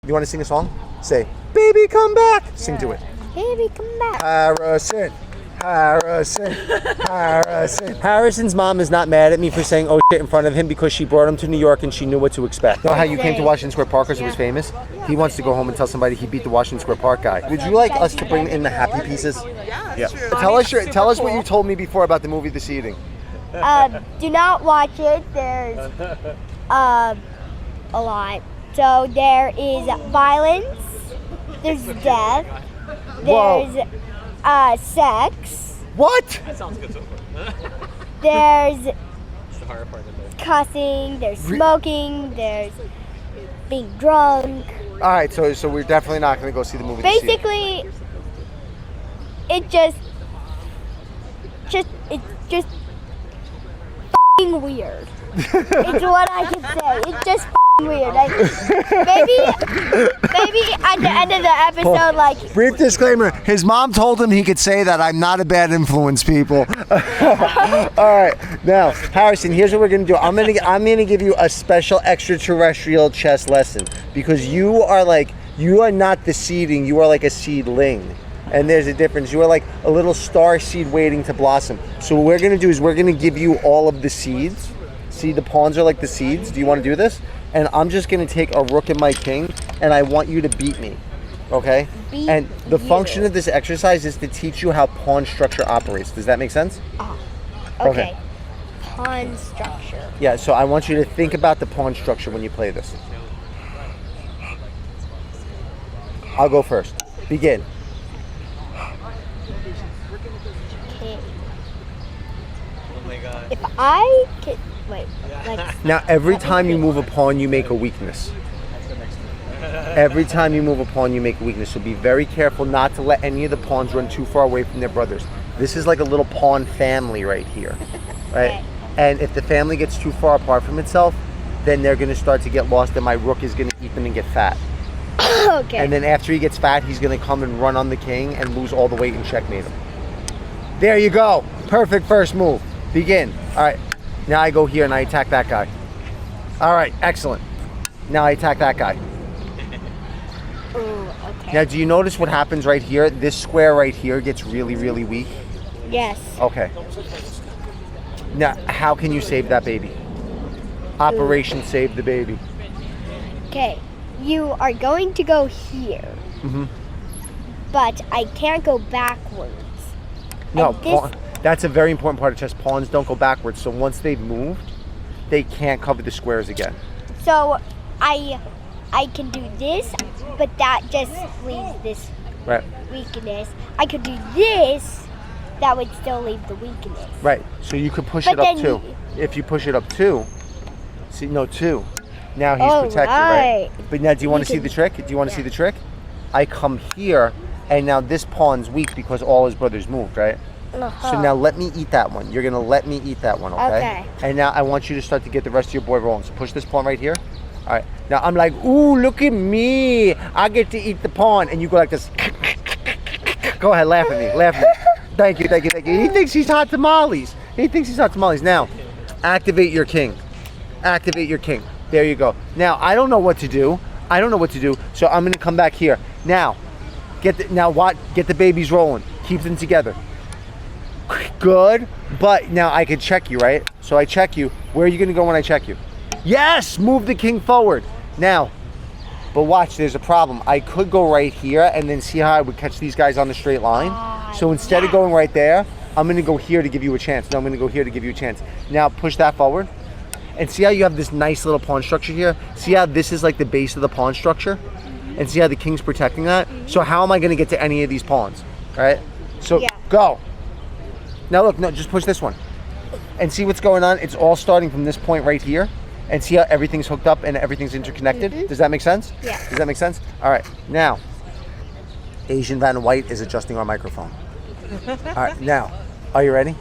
You want to sing a song? Say, baby, come back. Sing to it. Baby, come back. Harrison. Harrison's mom is not mad at me for saying oh shit in front of him because she brought him to New York and she knew what to expect. You know how you came to Washington Square Park because it was famous? He wants to go home and tell somebody he beat the Washington Square Park guy. Would you like us to bring in the happy pieces? Yeah. Tell us what you told me before about the movie This Eating. Do not watch it. There's a lot. So there is violence. There's death. There's sex. What? That sounds good so far. There's It's the hard part of it. cussing. There's smoking. There's being drunk. All right, so we're definitely not going to go see the movie This Eating. Basically, it's just f***ing weird. It's what I can say. It's just f***ing weird. Like, maybe at the end of the episode, like. Brief disclaimer, his mom told him he could say that I'm not a bad influence, people. All right, now, Harrison, here's what we're gonna do. I'm gonna give you a special extraterrestrial chess lesson because you are not the seeding, you are like a seedling. And there's a difference. You are like a little star seed waiting to blossom. So what we're gonna do is we're gonna give you all of the seeds. See, the pawns are like the seeds. Do you want to do this? And I'm just gonna take a rook and my king, and I want you to beat me, okay? And the function of this exercise is to teach you how pawn structure operates. Does that make sense? Okay. Pawn structure. Yeah. So I want you to think about the pawn structure when you play this. I'll go first. Begin. Okay. Oh my god. If I could wait, like Now, every time you move a pawn, you make a weakness. Every time you move a pawn, you make a weakness. So be very careful not to let any of the pawns run too far away from their brothers. This is like a little pawn family right here, right? Okay. And if the family gets too far apart from itself, then they're going to start to get lost, and my rook is going to eat them and get fat. okay. And then after he gets fat, he's going to come and run on the king and lose all the weight and checkmate him. There you go. Perfect first move. Begin. All right. Now I go here and I attack that guy. All right. Excellent. Now I attack that guy. Ooh, okay. Now, do you notice what happens right here? This square right here gets really, really weak. Yes. Okay. Now, how can you save that baby? Operation Save the Baby. Okay. You are going to go here. But I can't go backwards. No, And this- that's a very important part of chess. Pawns don't go backwards. So once they've moved, they can't cover the squares again. So I can do this, but that just leaves this Right. weakness. I could do this, that would still leave the weakness. Right. So you could push But it up then two. If you push it up two, see, no, two. Now he's Oh, protected, right? right. But now, do you want to see can- the trick? Do you want to see the trick? I come here, and now this pawn's weak because all his brothers moved, right? So now let me eat that one. You're going to let me eat that one, okay? Okay. And now I want you to start to get the rest of your board rolling. So push this pawn right here. All right. Now I'm like, ooh, look at me. I get to eat the pawn. And you go like this. Go ahead, laugh at me. Laugh at me. Thank you, thank you, thank you. He thinks he's hot tamales. He thinks he's hot tamales. Now, activate your king. Activate your king. There you go. Now, I don't know what to do. So I'm going to come back here. Now, get the babies rolling. Keep them together. Good. But now I can check you, right? So I check you. Where are you going to go when I check you? Yes! Move the king forward. Now, but watch, there's a problem. I could go right here and then see how I would catch these guys on the straight line. So instead of going right there, I'm going to go here to give you a chance. No, I'm going to go here to give you a chance. Now push that forward. And see how you have this nice little pawn structure here? See how this is like the base of the pawn structure? And see how the king's protecting that? So how am I going to get to any of these pawns? All right? So go. Now look, no, just push this one. And see what's going on? It's all starting from this point right here. And see how everything's hooked up and everything's interconnected? Does that make sense? Yeah. Does that make sense? All right. Now, Asian Van White is adjusting our microphone. All right. Now, are you ready?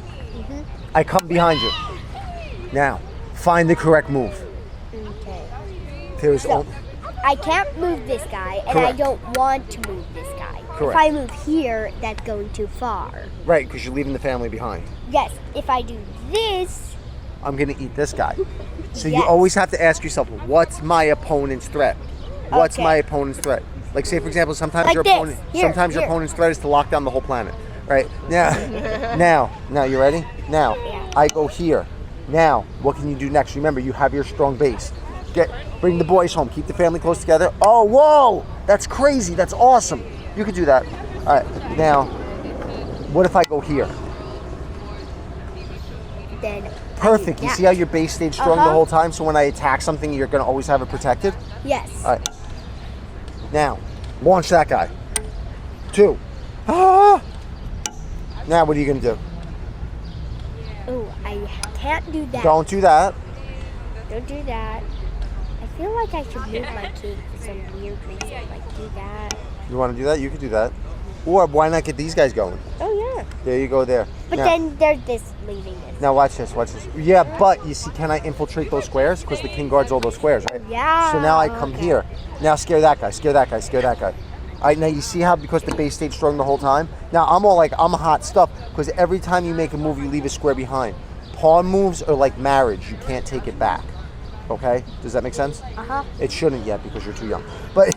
I come behind you. Now, find the correct move. Okay. There's So, I can't move this guy, and Correct. I don't want to move this guy. Correct. If I move here, that's going too far. right, because you're leaving the family behind. Yes, if I do this, I'm going to eat this guy. So you Yes. always have to ask yourself, what's my opponent's threat? What's Okay. my opponent's threat? Like, say for example, sometimes Like your this. opponent, Here, sometimes your here. opponent's threat is to lock down the whole planet, right? Now, you ready? Now, Yeah. I go here. Now, what can you do next? Remember, you have your strong base. Bring the boys home. Keep the family close together. Oh, whoa! That's crazy. That's awesome. You could do that. All right. Now, what if I go here? Then Perfect. You Yeah. see how your base stayed strong the Uh-huh. whole time? So when I attack something, you're going to always have it protected? Yes. All right. Now, launch that guy. 2. Ah! Now, what are you going to do? Oh, I can't do that. Don't do that. Don't do that. I feel like I should move my king for some weird reason. Like do that. You want to do that? You could do that. Or why not get these guys going? Oh yeah. There you go there. But now, then there's this leaving this. now watch this, watch this. Yeah, but you see, can I infiltrate those squares? Because the king guards all those squares, right? Yeah. So now I come okay. here. Now scare that guy, scare that guy, scare that guy. All right, now you see how because the base stayed strong the whole time? Now I'm all like, I'm hot stuff because every time you make a move, you leave a square behind. Pawn moves are like marriage. You can't take it back. Okay? Does that make sense? Uh-huh. It shouldn't yet because you're too young. But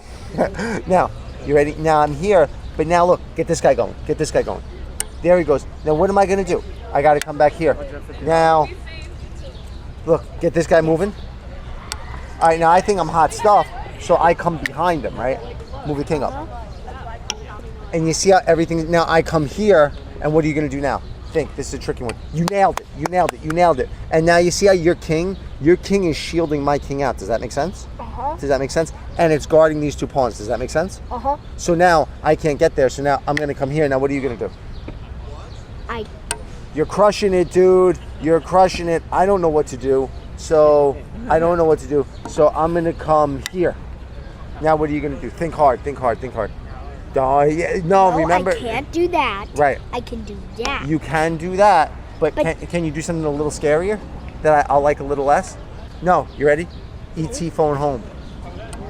now, you ready? Now I'm here, but now look, get this guy going. Get this guy going. There he goes. Now what am I gonna do? I gotta come back here. Now, look, get this guy moving. All right, now I think I'm hot stuff, so I come behind him, right? Move the king up. And you see how everything, now I come here, and what are you gonna do now? Think, this is a tricky one. You nailed it, you nailed it, you nailed it. And now you see how your king is shielding my king out. Does that make sense? Uh-huh. Does that make sense? And it's guarding these 2 pawns. Does that make sense? Uh-huh. So now I can't get there. So now I'm gonna come here. Now what are you gonna do? You're crushing it, dude. You're crushing it. I don't know what to do. So I don't know what to do. So I'm gonna come here. Now what are you gonna do? Think hard. Think hard. Think hard. No, remember. I can't do that. Right. I can do that. You can do that, but But- can you do something a little scarier that I'll like a little less? No. You ready? ET phone home.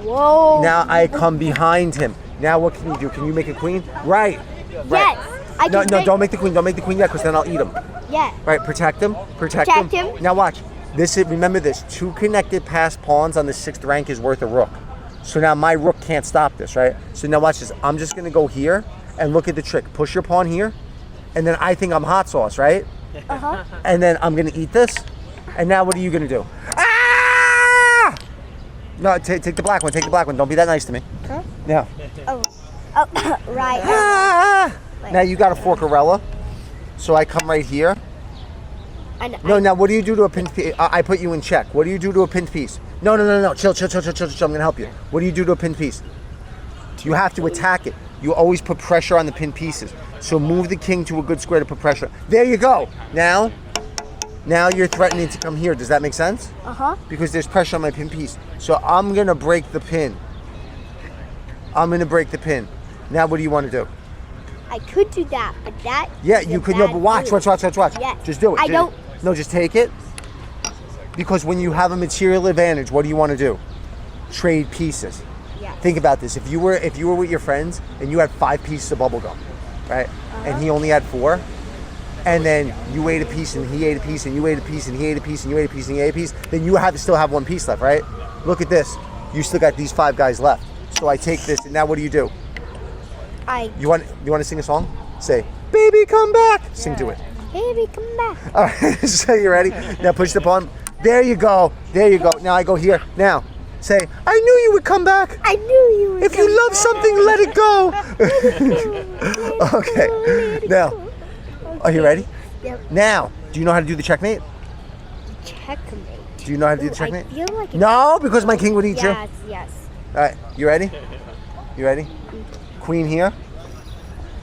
Whoa. Now I come behind him. Now what can you do? Can you make a queen? Right. Yes. I No, can no, make- don't make the queen. Don't make the queen yet, because then I'll eat him. Yeah. Right, protect him. Protect Protect him. him. Now watch. Remember this. 2 connected passed pawns on the 6th rank is worth a rook. So now my rook can't stop this, right? So now watch this. I'm just gonna go here and look at the trick. Push your pawn here, and then I think I'm hot sauce, right? Uh-huh. And then I'm gonna eat this. And now what are you gonna do? Ah! No, take the black one. Take the black one. Don't be that nice to me. Huh? Now. Oh, right. Ah! Now you got a forcarella. So I come right here. And No, now what do you do to a pinned piece? I put you in check. What do you do to a pinned piece? No. Chill. I'm gonna help you. What do you do to a pinned piece? You have to attack it. You always put pressure on the pinned pieces. So move the king to a good square to put pressure. There you go. Now you're threatening to come here. Does that make sense? Uh-huh. Because there's pressure on my pin piece. So I'm gonna break the pin. I'm gonna break the pin. Now what do you want to do? I could do that, but that Yeah, is you a could. No, bad but watch. move. Watch. Yes. Just do it. I don't- No, just take it. Because when you have a material advantage, what do you want to do? Trade pieces. Yeah. Think about this. If you were with your friends and you had 5 pieces of bubble gum, right? And he only had 4, and then you ate a piece and he ate a piece and you ate a piece and he ate a piece and you ate a piece and he ate a piece, then you still have 1 piece left, right? Look at this. You still got these 5 guys left. So I take this, and now what do? You want to sing a song? Say, "Baby, come back." Sing to it. Baby, come back. All right, so you ready? Now push the pawn. There you go. Now I go here. Now say, "I knew you would come back. I knew you were If you love something, let it go." Okay. Now, are you ready? Yep. Now, do you know how to do the checkmate? Checkmate. Do you know how to do Ooh, the checkmate? I feel like it's No, because my king would eat you. Yes. All right, you ready? You ready? Queen here.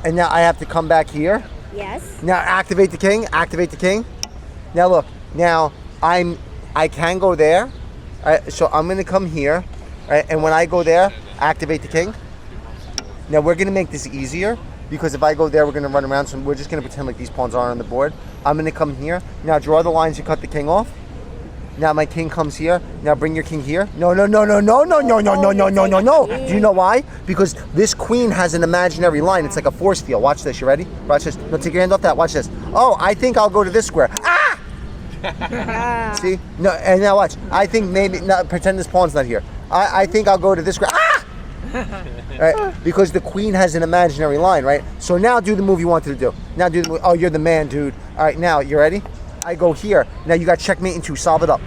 And now I have to come back here. Yes. Now activate the king. Activate the king. Now look. Now I can go there. All right, so I'm gonna come here. All right, and when I go there, activate the king. Now we're gonna make this easier because if I go there, we're gonna run around. So we're just gonna pretend like these pawns aren't on the board. I'm gonna come here. Now draw the lines. You cut the king off. Now my king comes here. Now bring your king here. No. Do you know why? Because this queen has an imaginary line. It's like a force field. Watch this. You ready? Watch this. No, take your hand off that. Watch this. Oh, I think I'll go to this square. Ah! See? No, and now watch. I think maybe, no, pretend this pawn's not here. I think I'll go to this square. Ah! Right? Because the queen has an imaginary line, right? So now do the move you wanted to do. Now do the move. Oh, you're the man, dude. All right, now you ready? I go here. Now you got checkmate in 2. Solve it up.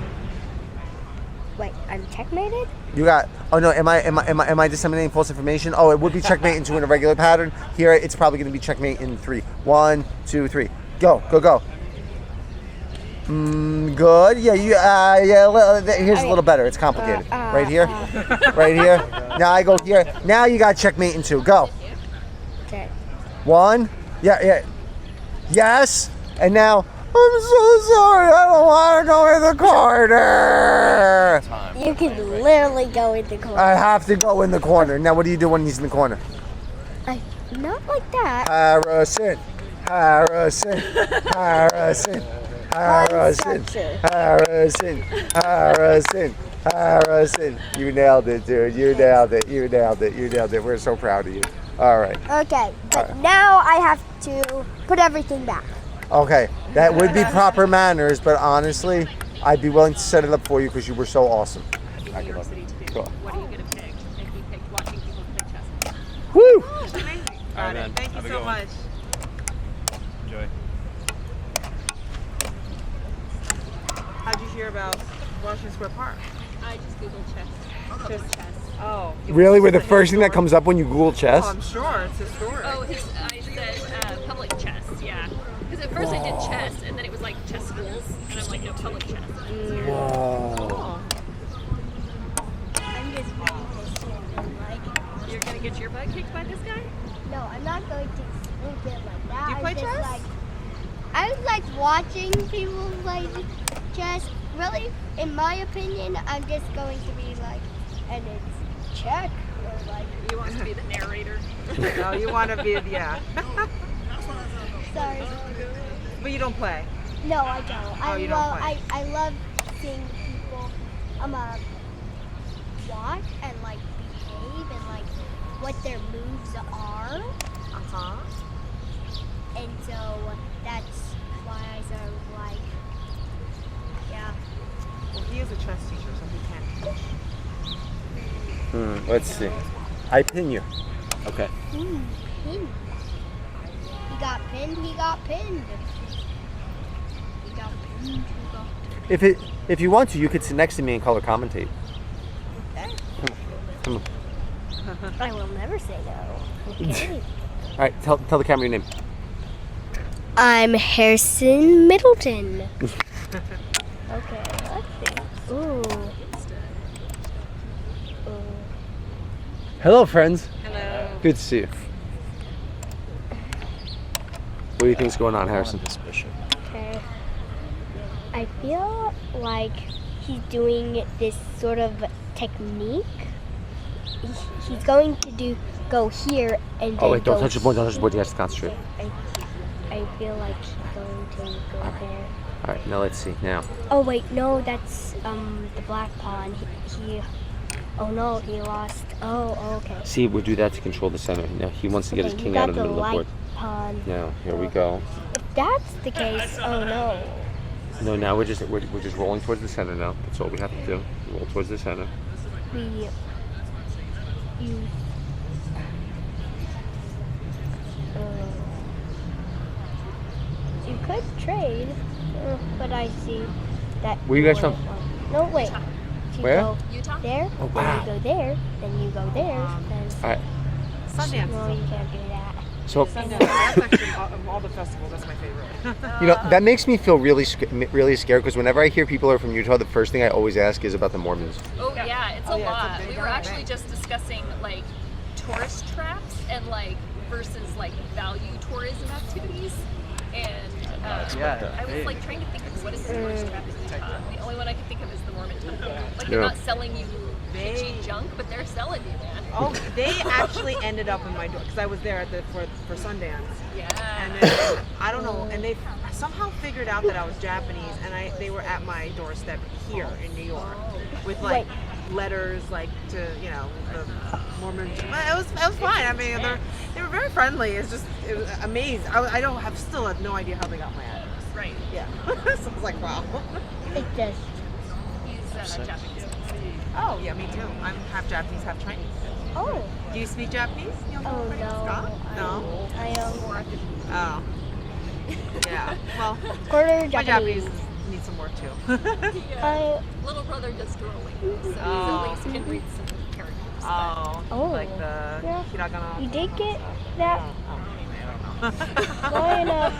Wait, I'm checkmated? You got. Oh no, am I disseminating false information? Oh, it would be checkmate in 2 in a regular pattern. Here, it's probably going to be checkmate in 3. 1, 2, 3. Go. Good. Yeah. Here's a little better. It's complicated. Right here. Right here. Now I go here. Now you got checkmate in 2. Go. Okay. 1. Yeah. Yes. And now. I'm so sorry. I don't want to go in the corner. You can literally go in the corner. I have to go in the corner. Now, what do you do when he's in the corner? Not like that. Harrison. You nailed it, dude. You nailed it. We're so proud of you. All right. Okay, but now I have to put everything back. Okay, that would be proper manners, but honestly, I'd be willing to set it up for you because you were so awesome. New York City to do. Cool. What are you going to pick? And he picked watching people play chess. Woo! Amazing. All right, Got it. man. Thank you Have a so good one. much. Enjoy. How'd you hear about Washington Square Park? I just Googled chess. Just Chess. Oh. Really? We're the It's first thing that historic- comes up when you Google chess? Oh, I'm sure. It's historic. Oh, I said public chess, yeah. Because at first I did chess, and then it was like chess schools, and I'm like, no, public chess. Whoa. Oh. I'm just You're going to get your butt kicked by this guy? no, I'm not going to sneak it like that. Do you play I'm just chess? I was like watching people play chess. Really, in my opinion, I'm just going to be like, and it's check or like. You want to be the narrator? No, you want to be, yeah. Sorry. But you don't play. No, I don't. Oh, you don't play. I love seeing people watch and like behave and like what their moves are, Uh-huh. and so that's why I sort of like, yeah. Well, he is a chess teacher, so he can teach. Let's see. I pin you. Okay. Pin. He got pinned. He got pinned. He got pinned. He got. If you want to, you could sit next to me and color commentate. Come on. I will never say no. Okay. All right. Tell the camera your name. I'm Harrison Middleton. Okay, let's see. Ooh. Hello, friends. Hello. Good to see you. What do you think's going on, Harrison? Okay. I feel like he's doing this sort of technique. He's going to go here and then Oh wait! Don't go touch the board. Don't touch the board. You have to concentrate. I feel like he's going to go there. All right. Now let's see. Now. Oh wait, no, that's the black pawn. He oh no, he lost. Oh, okay. See, we do that to control the center. Now he wants to get his Okay, king you out got of the middle of the board. pawn. Now here we go. If that's the case, oh no. No, now we're just rolling towards the center now. That's all we have to do. Roll towards the center. You could trade, but I see that. Where you guys from? No, wait. You Where? Go Utah? there. Oh, Then wow. you go there. Then you go there. Then. All right. Sundance. No, you can't do that. So Sundance. That's actually of all the festivals, that's my favorite. you know that makes me feel really scared because whenever I hear people are from Utah, the first thing I always ask is about the Mormons. Oh yeah, it's Oh, a yeah, it's a lot. big We were one, actually right? just discussing like tourist traps and like versus like value tourism activities. And I was like trying to think of what is the tourist trap in Utah. The only one I can think of is the Mormon temple. Like they're Yeah. not selling you kitschy junk, but they're selling you, man. Oh, they actually ended up in my door because I was there at for Sundance, Yeah. and then I don't know, and they somehow figured out that I was Japanese, and they were at my doorstep here in New York with like letters like to the Mormon. It was fine. I mean they were very friendly. It was amazing. I still have no idea how they got my address. Right. Yeah, so I was like, wow. It just. He's Japanese. Oh, yeah, me too. I'm half Japanese, half Chinese. Oh. Do you speak Japanese? You don't Oh know no. Scott? No? I Oh. Yeah. Well, quarter my Japanese. Japanese needs some work too. I Little brother does Duolingo, so he Oh. at least can read some characters. Oh. Like the Yeah. hiragana. You did get that I don't know. line up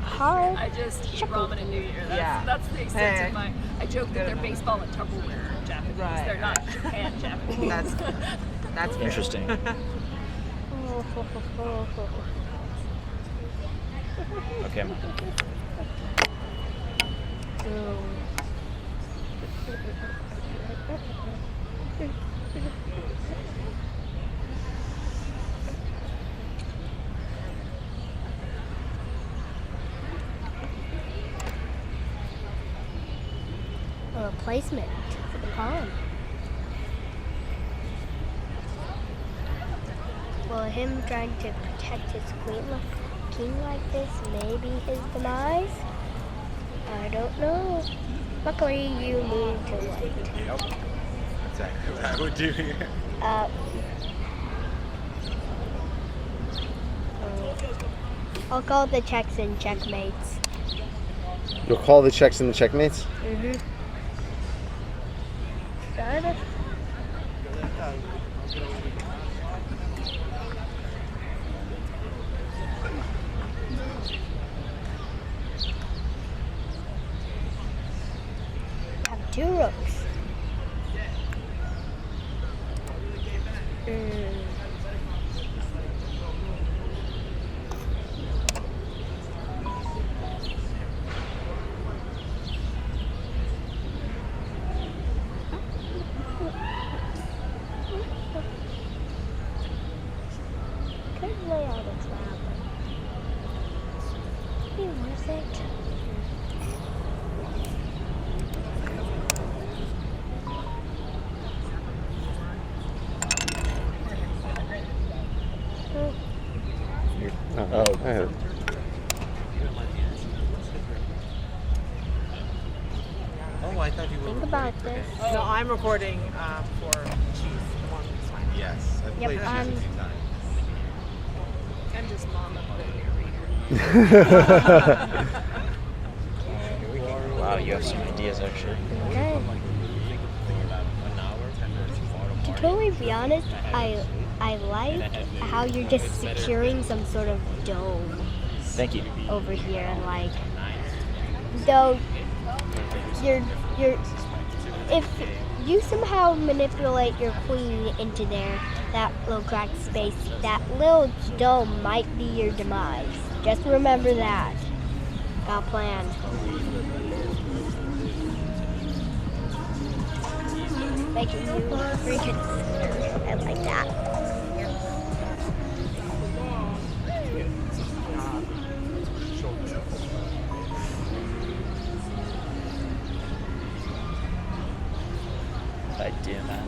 hard. I just eat ramen in New Year. Yeah. That's the extent Hey. of my. I joke that they're baseball and Tupperware Japanese. Right, They're not right. Japan Japanese. That's fair. Interesting. Okay, Mom. Placement for the pawn. Well, him trying to protect his king like this may be his demise. I don't know. Luckily, you moved to white. Yep. Exactly what I would do here. I'll call the checks and checkmates. You'll call the checks and the checkmates? Mm-hmm. Got it. Have 2 rooks. Could lay out its map. Be worth it. Oh, I had it. Oh, I thought you were. Think about this. No, I'm recording for Cheese, the one that's fine. Yes, I've Yep, played Cheese a few times. I'm just mom of the narrator. Wow, you have some ideas actually. Okay. To totally be honest, I like how you're just securing some sort of dome Thank you. over here, and like, though you're if you somehow manipulate your queen into there, that little cracked space, that little dome might be your demise. Just remember that. Got planned. Making you reconsider. I like that. Idea, man.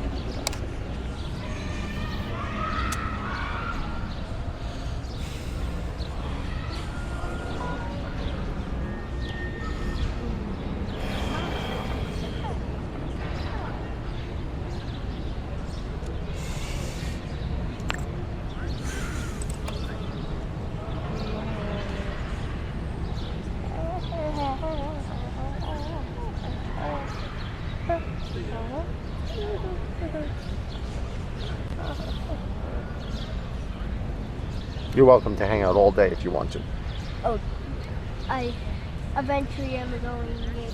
You're welcome to hang out all day if you want to. Oh, I eventually am going to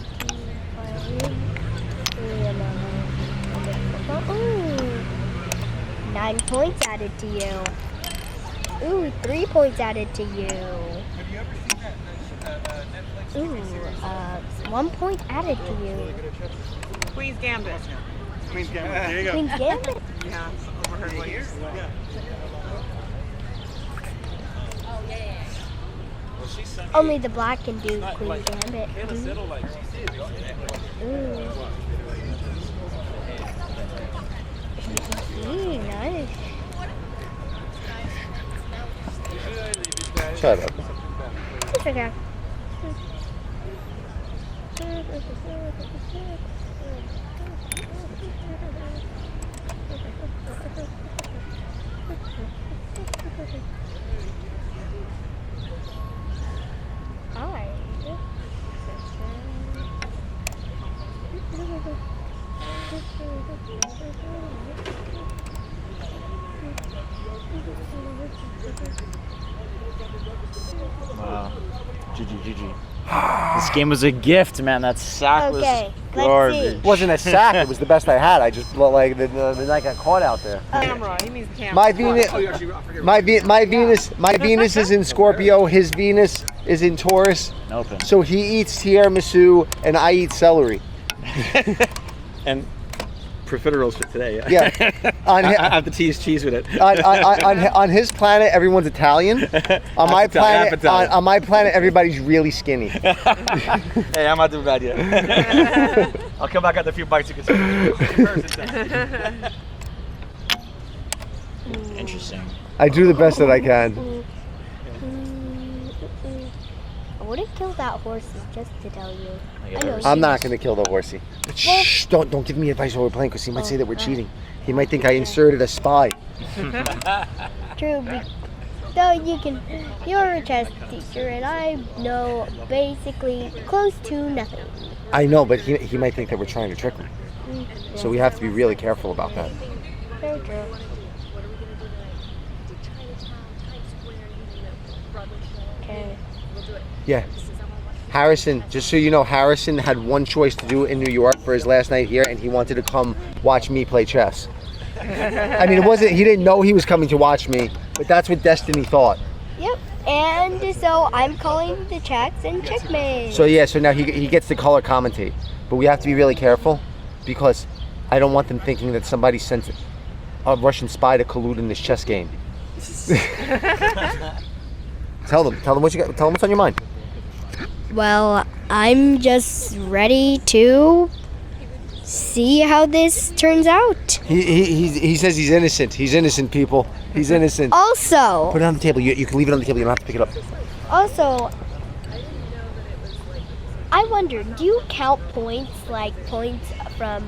Ooh, 9 points added to you. Ooh, 3 points added to you. Ooh, 1 point added to you. Queen's Gambit. Queen's Gambit. There you go. Queen's Gambit. Yeah, overheard what you're saying. Only the black can do Queen's Gambit. Ooh. Nice. Shut up. It's okay. Wow. GG. This game was a gift, man. That sack Okay, was let's garbage. see. It wasn't a sack. It was the best I had. I just like the night got caught out there. Camera. He means camera. My Venus, my Venus is in Scorpio. His Venus is in Taurus. Open. So he eats tiramisu and I eat celery. And profiteroles for today. Yeah. On, I have to tease cheese with it. on his planet, everyone's Italian. On my Half Italian. on my planet, everybody's really skinny. Hey, I'm not doing bad yet. I'll come back after a few bites you can see. Interesting. I do the best that I can. I wouldn't kill that horse just to tell you. I know I'm she- not going to kill the horsey. But shh, don't give me advice while we're playing because he might say that we're cheating. He might think I inserted a spy. True. So you're a chess teacher and I know basically close to nothing. I know, but he might think that we're trying to trick him. So we have to be really careful about that. Very true. Okay. Yeah. Harrison, just so you know, Harrison had one choice to do in New York for his last night here, and he wanted to come watch me play chess. I mean, he didn't know he was coming to watch me, but that's what Destiny thought. Yep. And so I'm calling the checks and checkmate. So yeah, so now he gets to color commentate. But we have to be really careful because I don't want them thinking that somebody sent a Russian spy to collude in this chess game. Tell them what you got. Tell them what's on your mind. Well, I'm just ready to see how this turns out. He says he's innocent. He's innocent, people. He's innocent. Also, Put it on the table. You can leave it on the table. You don't have to pick it up. I wonder, do you count points from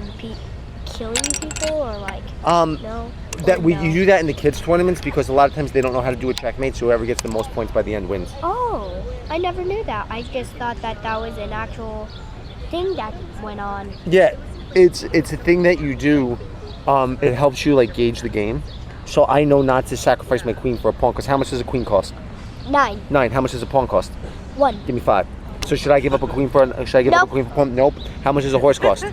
killing people or like no? That Or no? you do that in the kids tournaments because a lot of times they don't know how to do a checkmate. So whoever gets the most points by the end wins. Oh, I never knew that. I just thought that was an actual thing that went on. Yeah, it's a thing that you do. It helps you like gauge the game. So I know not to sacrifice my queen for a pawn because how much does a queen cost? 9, 9. How much does a pawn cost? 1, Give me 5. So should I give up a queen for? Should I give up a Nope. queen for pawn? Nope. How much does a horse cost?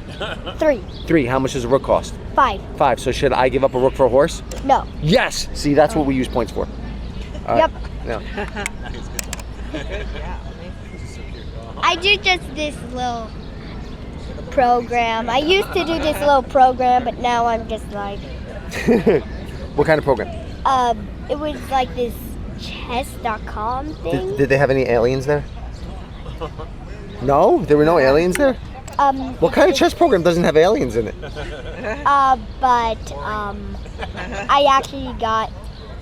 3, 3. How much does a rook cost? 5. 5. So should I give up a rook for a horse? No. Yes. See, that's what we use points for. All Yep. right. No. I do just this little program. I used to do this little program, but now I'm just like, What kind of program? it was like this chess.com thing. Did they have any aliens there? No, there were no aliens there. What kind of chess program doesn't have aliens in it?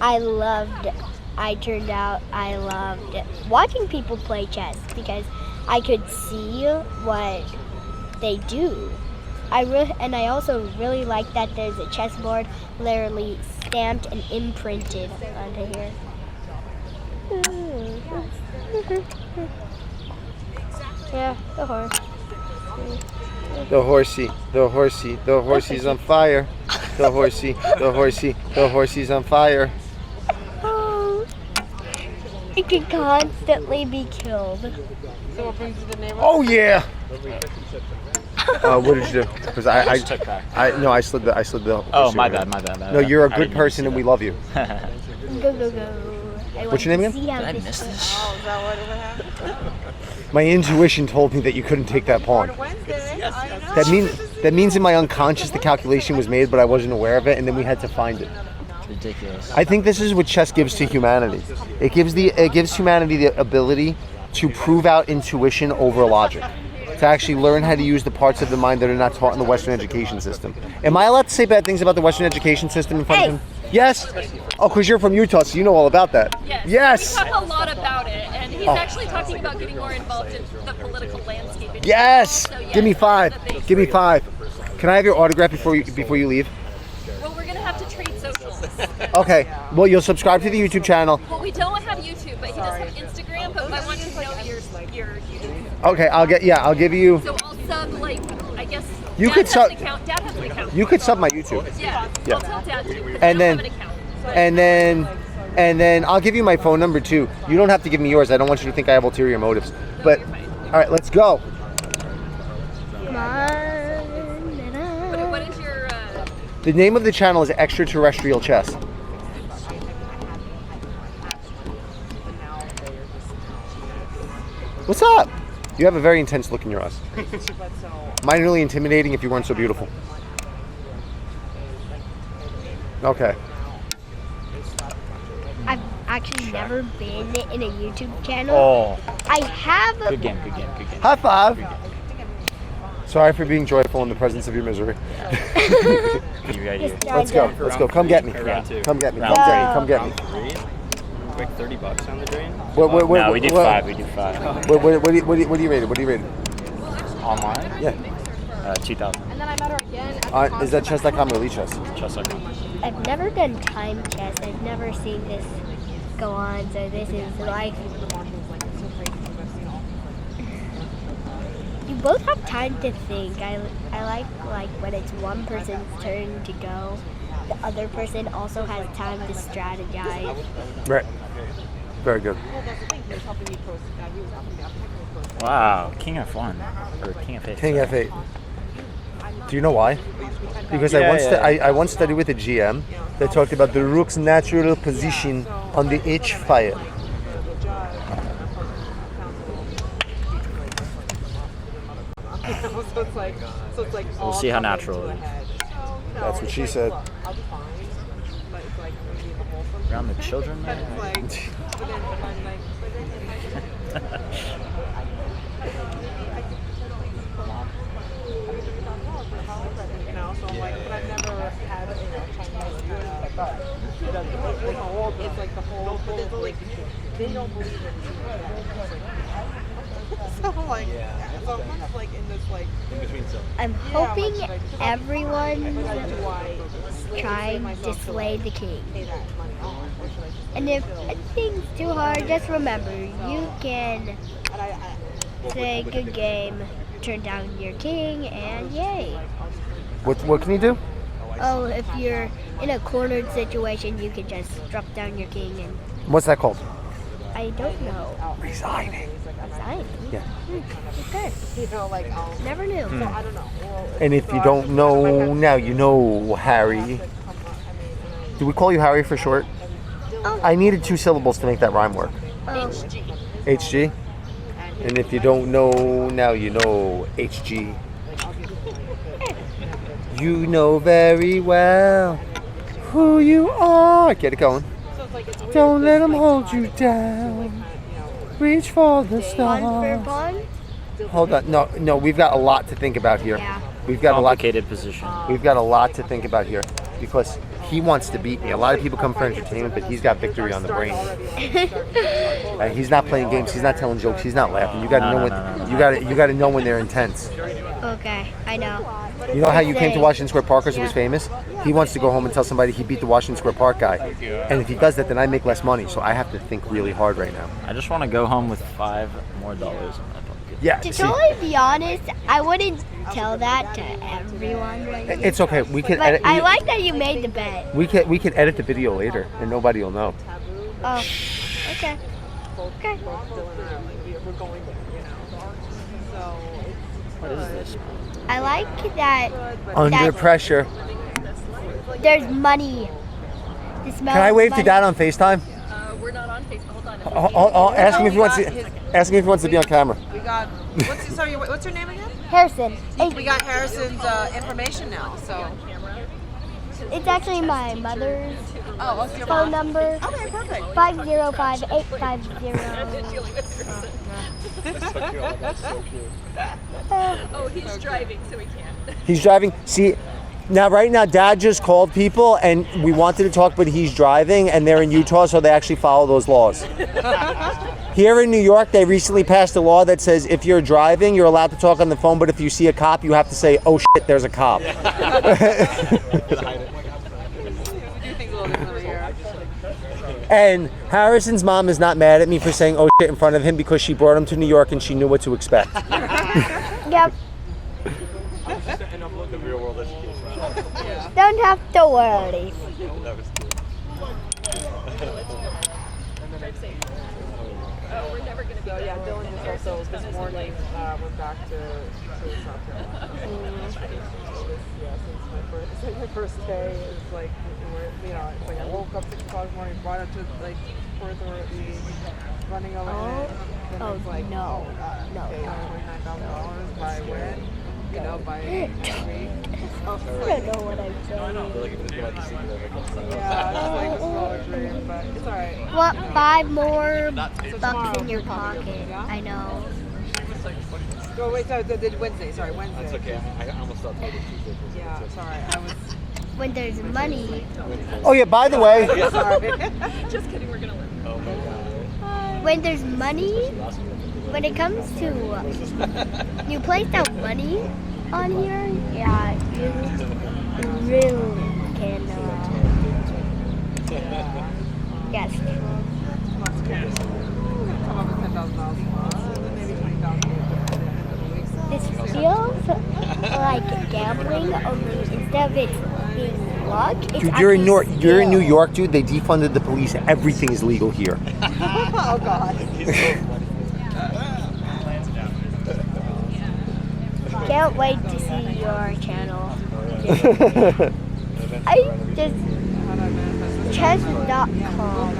I loved watching people play chess because I could see what they do. I also really like that there's a chessboard literally stamped and imprinted onto here. Yeah, the horse. The horsey's on fire. The horsey's on fire. Oh, it can constantly be killed. So what brings you to the neighborhood? Oh yeah. What did you do? Because I took back. I slid the. Oh, my bad. No, you're a I good didn't person and we love you. Go, go, go. What's your name again? Did I miss this? Oh, is that what happened? My intuition told me that you couldn't take that pawn. Wednesday. I know. That means in my unconscious the calculation was made, but I wasn't aware of it, and then we had to find it. It's ridiculous. I think this is what chess gives to humanity. It gives humanity the ability to prove out intuition over logic. To actually learn how to use the parts of the mind that are not taught in the Western education system. Am I allowed to say bad things about the Western education system in front of him? Yes? Oh, because you're from Utah, so you know all about that. Yes. We talk a lot about it, and he's actually talking about getting more involved in the political landscape. in Yes! general. So, yeah, Give me it's 5. a big Give me thing. 5. Can I have your autograph before you leave? Well, we're gonna have to trade socials. Okay. Well, you'll subscribe to the YouTube channel. Well, we don't have YouTube, but he does have Instagram. But I want to know your YouTube. Okay, I'll give you. So I'll sub like I guess You Dad could has sub. an account. Dad has an account. You could sub my YouTube. Yeah. Yeah. I'll tell Dad to. 'cause And I then- don't have an account. And then I'll give you my phone number too. You don't have to give me yours. I don't want you to think I have ulterior motives. But all right, let's go. Come on. What is your? The name of the channel is Extraterrestrial Chess. What's up? You have a very intense look in your eyes. Minorly intimidating if you weren't so beautiful. Okay. I've actually never been in a YouTube channel. Oh, I have a good game. High five. Sorry for being joyful in the presence of your misery. You right here. Let's go. Let's go. Come get me. Round two. Come get me. Round Come get me. Come get me. Quick $30 on the drain. No, we do 5. We do 5. What do you rate it? What do you rate it? Online? Yeah. 2,000. Is that chess.com or Lee Chess? Chess.com. I've never done time chess. I've never seen this go on, so this is like you both have time to think. I like when it's one person's turn to go, the other person also has time to strategize. Right. Very good. Wow, King F1 or King F8. King F8. Do you know why? Because I once studied with a GM that talked about the rook's natural position on the H file. We'll see how natural it is. That's what she said. Around the children there. It's like the whole, but it's like they don't believe in so like, so I'm kind of like in this like. In between stuff. I'm hoping everyone's Do I trying to slay the king. pay that money on, or should I just? And if anything's too hard, just remember, you can say good game, turn down your king, and yay. What can you do? Oh, if you're in a cornered situation, you can just drop down your king and What's that called? I don't know. Resigning. Resign? Yeah. Okay. You know, like Never knew. so I don't know. Well, And if you don't know now, you know Harry. Do we call you Harry for short? Oh. I needed 2 syllables to make that rhyme work. Oh, HG. And if you don't know now, you know HG. You know very well who you are. Get it going. Don't let them hold you down. Reach for the pawn for stars. pawn? Hold on. No, we've got a lot to think about here. Yeah. We've got a lot. Complicated position. We've got a lot to think about here because he wants to beat me. A lot of people come for entertainment, but he's got victory on the brain. He's not playing games. He's not telling jokes. He's not laughing. You got to know when you got to know when they're intense. Okay, I know. You know how you came to Washington Square Park because it was famous? He wants to go home and tell somebody he beat the Washington Square Park guy. And if he does that, then I make less money. So I have to think really hard right now. I just want to go home with $5 more in my pocket. Yeah. To see, totally be honest, I wouldn't tell that to everyone right now. it's okay. We can But edit. I like that you made the bet. We can edit the video later, and nobody will know. Oh, okay. Okay. What is this? I like that Under That- pressure. there's money. The smell Can I of wave to money. Dad on FaceTime? We're not on Facebook. Hold on. Ask him if he wants to. Ask him if he wants to be on camera. We got what's your name again? Harrison. We got Harrison's information now. So It's actually my mother's oh, what's your phone mom? number. Okay, perfect. 505-850. Oh, he's driving, so he can't. He's driving. See, right now, Dad just called people, and we wanted to talk, but he's driving, and they're in Utah, so they actually follow those laws. Here in New York, they recently passed a law that says if you're driving, you're allowed to talk on the phone, but if you see a cop, you have to say, "Oh shit, there's a cop." And Harrison's mom is not mad at me for saying "oh shit" in front of him because she brought him to New York and she knew what to expect. Yep. Don't have to worry. Oh, we're never gonna be. So yeah, Dylan is also this morning went back to South Carolina. Since my first day is like, you know, it's like I woke up 6 o'clock in the morning, brought it to like Port Authority, running over it. Then Oh, it's like, no. No. pay $29,000 by when? You know, by next week. So it's I like, don't know what I'm saying. I feel like it's like a secret of it. yeah, it's like a smaller dream, but it's alright. What, 5 more tomorrow, bucks in your we'll probably go, pocket? yeah? I know. Oh wait, so the Wednesday. Sorry, Wednesday. That's okay. I almost thought it was Tuesday. Yeah, sorry. I was When there's money, Oh yeah, by the way, sorry. Just kidding. We're gonna win. Oh my god. when there's money, when it comes to you place down money on here, yeah, you really can. Yes. Come up with $10,000 maybe $20,000. This feels like gambling, only instead of it being luck, it's dude, you're in actually New skill. York, dude. They defunded the police. Everything is legal here. Oh God. Can't wait to see your channel. I just chess.com.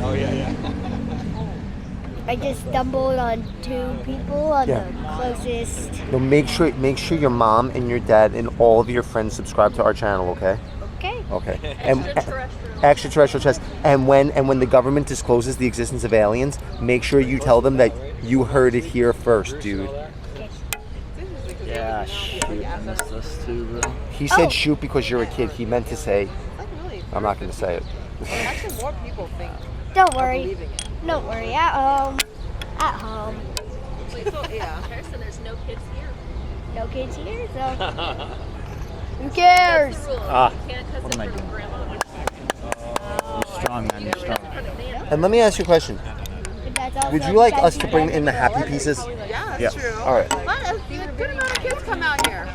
Oh yeah. I just stumbled on 2 people on Yeah. the closest. No, make sure your mom and your dad and all of your friends subscribe to our channel, okay? Okay. Okay. And Extraterrestrial. extraterrestrial chess. And when the government discloses the existence of aliens, make sure you tell them that you heard it here first, dude. Yeah, shoot, I missed this too, bro. He said Oh. shoot because you're a kid. He meant to say, Like really. I'm not going to say it. Actually, more people think Don't worry. believing it. Don't worry. At home. At home. So yeah. Harrison, there's no kids here. No kids here, so who cares? That's the rule. Ah, You can't cuss what in am I front of doing? grandma. You're strong, man. You're strong. In front of Nana. And let me ask you a question. But that's also Would you like us to because bring in the happy pieces? Yeah, Yeah. that's true. All right. Let a good amount of kids come out here.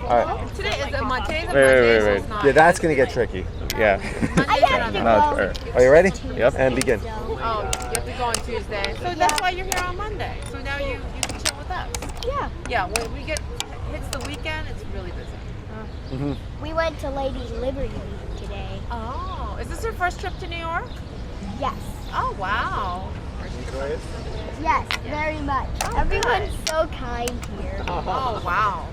All right. Today is a Monday. Today's a Wait, Monday, wait, so wait. it's not. Yeah, that's going to get tricky. Yeah. I have to No, go. it's fair. Are you ready? Yep. And begin. Oh, you have to go on Tuesday. So that's why you're here on Monday. So now you can chill with us. Yeah. Yeah, when we get hits the weekend, it's really busy. We went to Lady Liberty today. Oh, is this your first trip to New York? Yes. Oh, wow. Yes, very much. Everyone's so kind here. Oh, wow.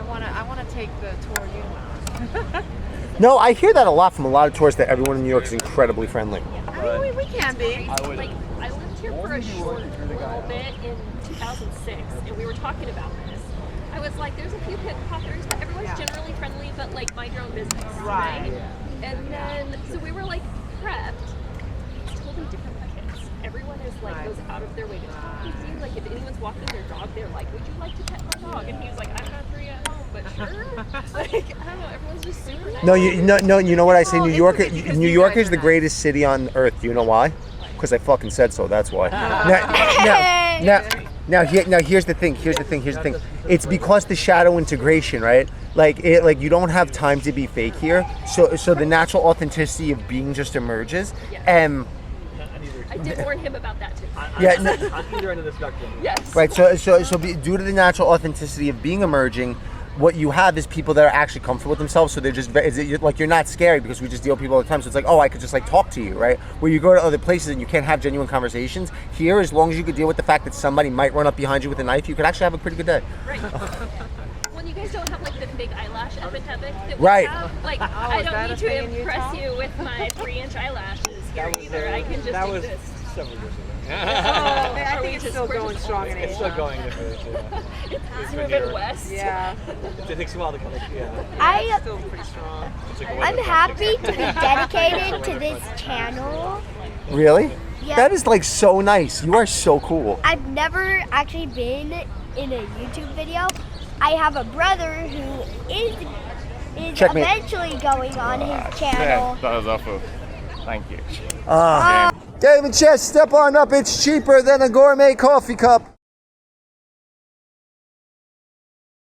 I wanna take the tour you went. No, I hear that a lot from a lot of tourists that everyone in New York is incredibly friendly. I mean, we can be. Like, I lived here for a short little bit in 2006, and we were talking about this. I was like, there's a few pickpocketers, but everyone's Yeah. generally friendly, but like mind your own business, Right. right? And then, so we were like prepped. It's totally different with kids. Everyone is like, Right. goes out of their way to talk to you. Like, if anyone's walking their dog, they're like, would you like to pet my dog? And he's like, I've got 3 at home, but sure. Like, I don't know, everyone's just super nice. No, you know what I say? Well, New it's York, okay because New you York guys is are the nice. greatest city on earth. Do you know why? Because I fucking said so. That's why. Now, here's the thing. It's because the shadow integration, right? Like you don't have time to be fake here. So the natural authenticity of being just emerges. And I did warn him about that too. yeah, On either end of the spectrum. Yes. right. So due to the natural authenticity of being emerging, what you have is people that are actually comfortable with themselves. So they're just like, you're not scared because we just deal with people all the time. So it's like, oh, I could just like talk to you, right? Where you go to other places and you can't have genuine conversations. Here, as long as you could deal with the fact that somebody might run up behind you with a knife, you could actually have a pretty good day. Right. When you guys don't have like the big eyelash epidemic that we Right. have, like is I that don't a need thing in to impress Utah? you with my 3-inch eyelashes here either. I can just That was exist. several years ago. I Are we think it's just- still we're going just- strong in It's still Asia. going there. It's moving west. Yeah, It takes a while to come. Yeah. I still pretty strong. I'm happy to be dedicated to this channel. Really? Yeah. That is like so nice. You are so cool. I've never actually been in a YouTube video. I have a brother who is Checkmate. eventually going on his channel. That was awful. Thank you. David Chess, step on up. It's cheaper than a gourmet coffee cup.